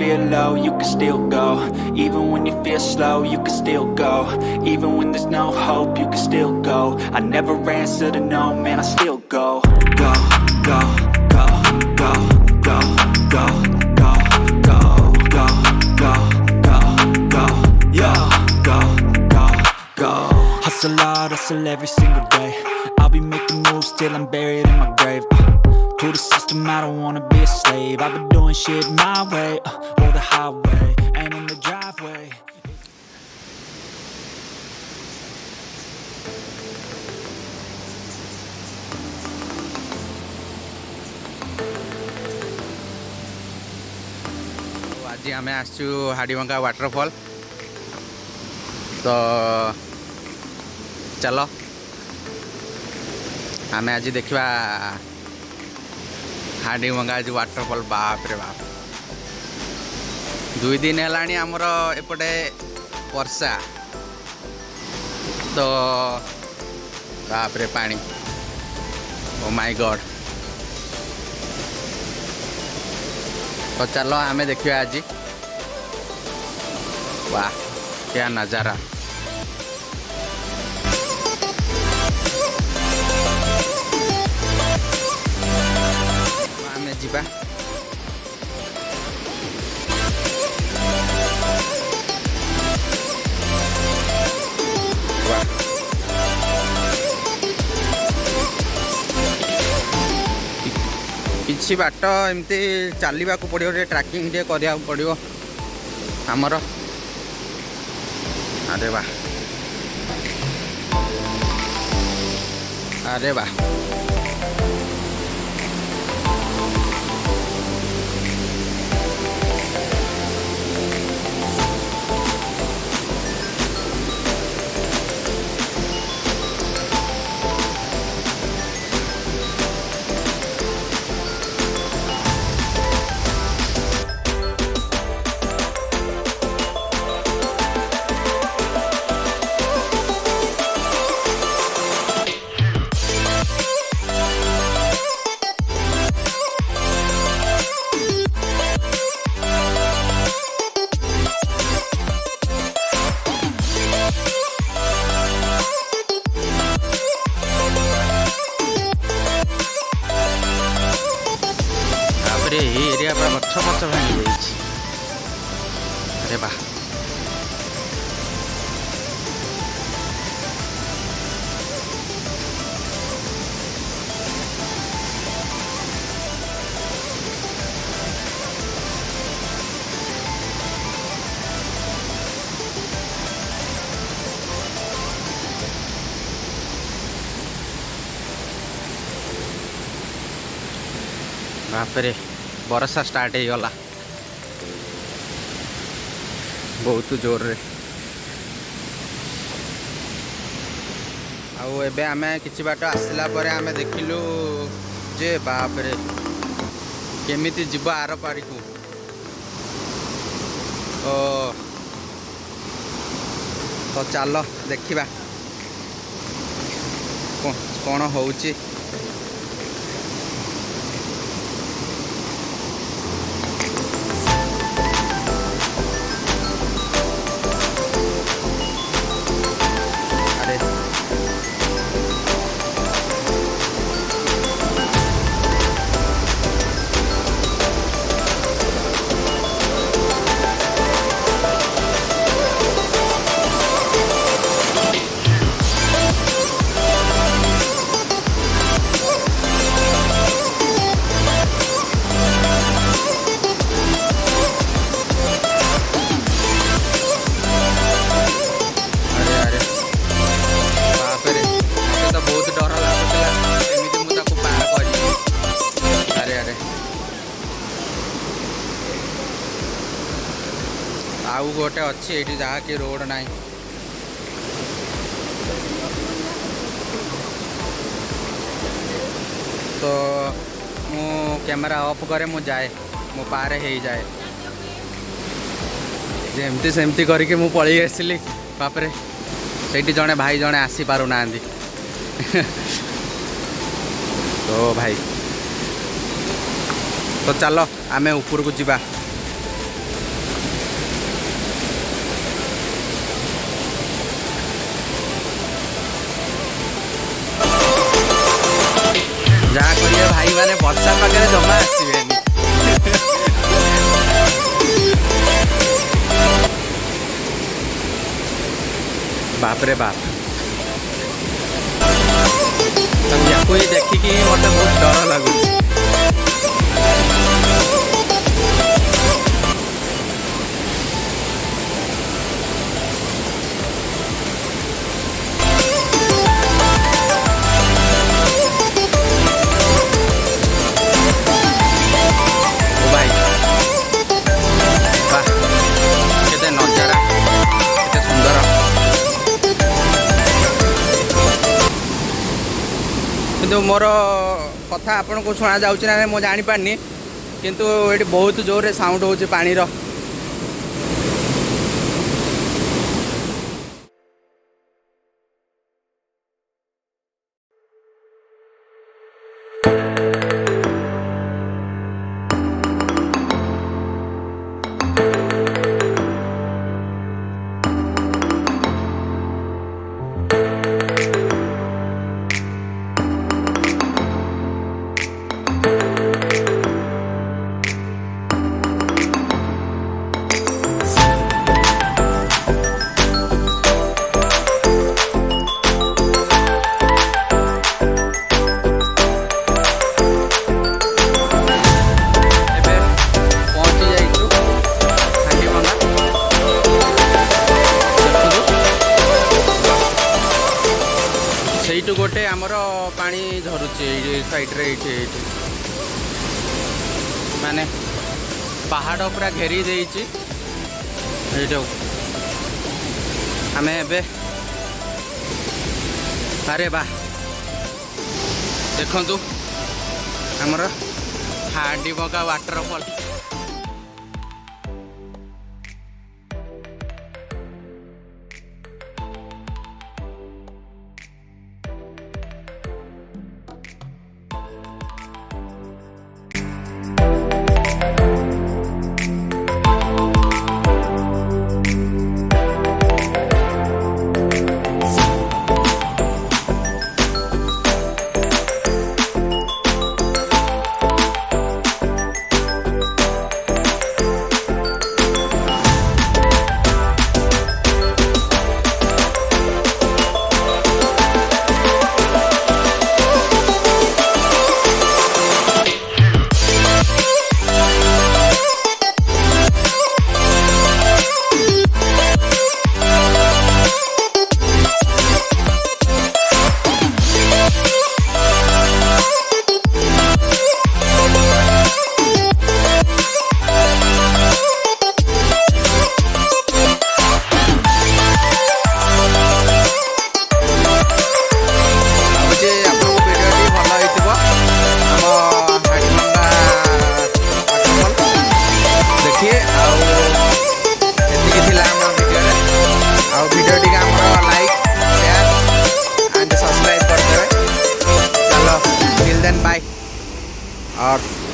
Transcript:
feel low, you can still go. Even when you feel slow, you can still go. Even when there's no hope, you can still go. I never answer to no, man, I still go. Go, go, go, go, go, go, go, go, go, go, go, go, yo, go, go, go. Hustle hard, hustle every single day. I'll be making moves till I'm buried in my grave. To the system, I don't wanna be a slave. I've been doing shit my way, or the highway, and in the driveway. आज आम आसचु हाड़ीभंगा waterfall तो चलो आम आज देखा हाड़ीभंगा आज waterfall. बाप रे बाप 2 दिन है आमर एपटे वर्षा तो बाप रे पानी ओ माय गॉड। तो चलो आम देखिए आज वाह क्या नज़ारा। आम जीवा किसी बाट एमती चलने को पड़ो ट्रैकिंग टे करा पड़ो आमर। अरे वाह अरे वाह एरिया पूरा गछ मछ भांगी जाइए। अरे वाह बाप रे बरसा स्टार्ट हो गला बहुत जोर रे। आउ एबे आमे किछि बाट आसला परे आमे देखिलु जे बाप रे केमिति जीव आर पारी को। ओ तो चलो देखिबा कौन होउची। आउ गोटे अच्छी ये जहाँ कि रोड ना तो मु कैमरा ऑफ करे मु जाए मो पारे हो जाए जमती सेमती करके मु पलि आसली बापरे से जड़े भाई जड़े आसी पार ना तो भाई तो चलो आमे ऊपर को जीवा जहाँ करिए भाई मैंने वर्षा पाखे जमा आसबेनि बाप रे बाप या देखिकी मत बहुत डर लगुच किंतु मोर कथा आपन को सुना जाउछि ना मो जानि पारनी किंतु एटी बहुत जोर साउंड होछि पानी रो गोटे आमर पानी झरुचे साइड रे माने पहाड़ पूरा घेरी देइछि आमे एबे अरे बा देखंतु आमर हांडीभंगा वाटरफॉल और